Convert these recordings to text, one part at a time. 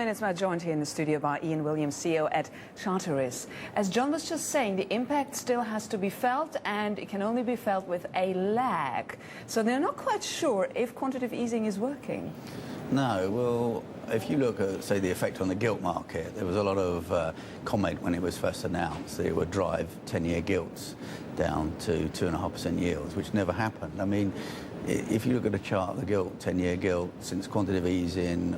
minutes, we're joined here in the studio by Ian Williams, CEO at Charteris. As John was just saying, the impact still has to be felt, and it can only be felt with a lag. So they're not quite sure if quantitative easing is working. No, well, if you look at, say, the effect on the gilt market, there was a lot of comment when it was first announced that it would drive 10-year gilts down to 2.5% yields, which never happened. I mean, if you look at a chart, the gilt, 10-year gilt, since quantitative easing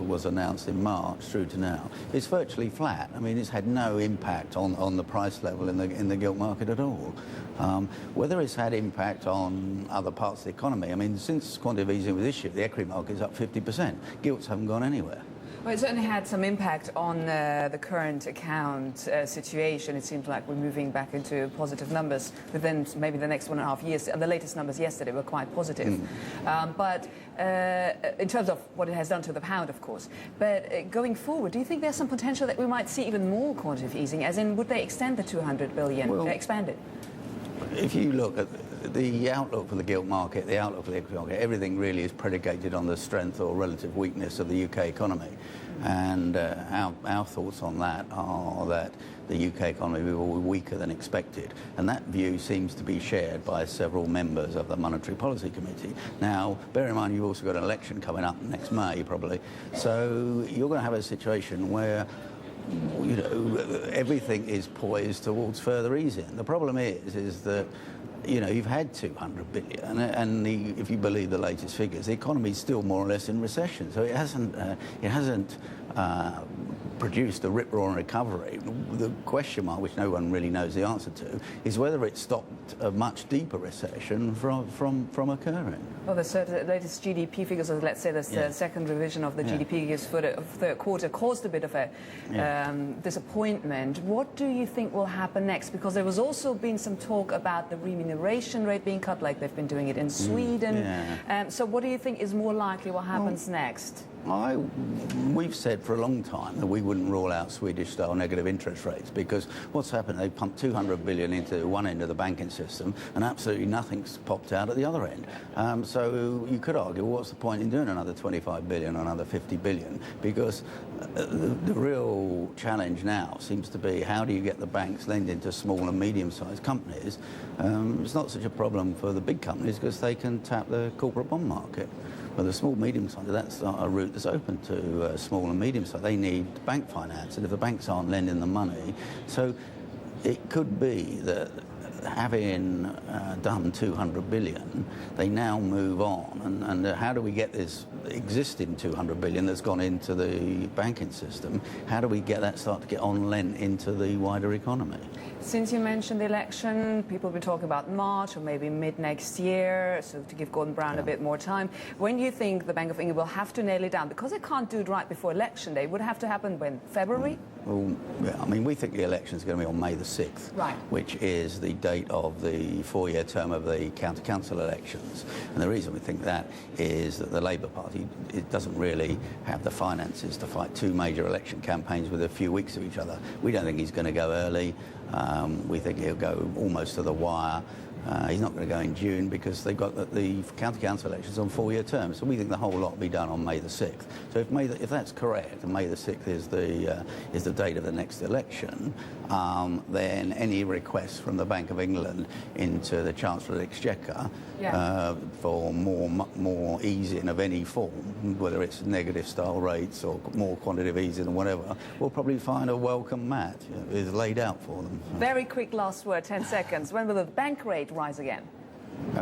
was announced in March through to now, it's virtually flat. I mean, it's had no impact on the price level in the gilt market at all. Whether it's had impact on other parts of the economy, I mean, since quantitative easing was issued, the equity market is up 50%. Gilts haven't gone anywhere. Well, it certainly had some impact on the current account situation. It seems like we're moving back into positive numbers within maybe the next 1.5 years. The latest numbers yesterday were quite positive. But in terms of what it has done to the pound, of course. But going forward, do you think there's some potential that we might see even more quantitative easing? As in, would they extend the 200 billion, expand it? If you look at the outlook for the gilt market, the outlook for the equity market, everything really is predicated on the strength or relative weakness of the UK economy. And our thoughts on that are that the UK economy will be weaker than expected. And that view seems to be shared by several members of the Monetary Policy Committee. Now, bear in mind, you've also got an election coming up next May, probably. So you're going to have a situation where everything is poised towards further easing. The problem is that you've had 200 billion, and if you believe the latest figures, the economy is still more or less in recession. So it hasn't produced a rip-roaring recovery. The question mark, which no one really knows the answer to, is whether it stopped a much deeper recession from occurring. Well, the latest GDP figures, or let's say the second revision of the GDP figures for the third quarter, caused a bit of a disappointment. What do you think will happen next? Because there was also been some talk about the remuneration rate being cut, like they've been doing it in Sweden. So what do you think is more likely what happens next? We've said for a long time that we wouldn't rule out Swedish-style negative interest rates, because what's happened, they pumped 200 billion into one end of the banking system and absolutely nothing's popped out at the other end. So you could argue, well, what's the point in doing another 25 billion or another 50 billion? Because the real challenge now seems to be, how do you get the banks lending to small and medium-sized companies? It's not such a problem for the big companies because they can tap the corporate bond market. Well, the small, medium-sized, that's a route that's open to small and medium-sized. They need bank finance, and if the banks aren't lending them money, so it could be that having done 200 billion, they now move on. And how do we get this existing 200 billion that's gone into the banking system, how do we get that start to get on lent into the wider economy? Since you mentioned the election, people will be talking about March or maybe mid next year, so to give Gordon Brown a bit more time. When do you think the Bank of England will have to nail it down? Because they can't do it right before election day. Would it have to happen when? February? Well, yeah, I mean, we think the election is going to be on May the 6th, which is the date of the 4-year term of the county council elections. And the reason we think that is that the Labour Party, it doesn't really have the finances to fight two major election campaigns with a few weeks of each other. We don't think he's going to go early. We think he'll go almost to the wire. He's not going to go in June because they've got the county council elections on 4-year terms. So we think the whole lot will be done on May the 6th. So if that's correct, and May the 6th is the date of the next election, then any requests from the Bank of England into the Chancellor of the Exchequer for more easing of any form, whether it's negative style rates or more quantitative easing or whatever, will probably find a welcome mat is laid out for them. Very quick last word, 10 seconds. When will the bank rate rise again?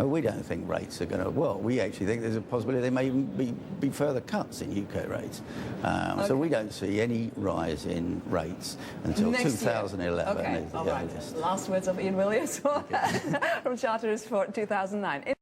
We don't think rates are going to, well, we actually think there's a possibility there may even be further cuts in UK rates. So we don't see any rise in rates until next 2011. Year. Okay, all right. Last words of Ian Williams from Charteris for 2009.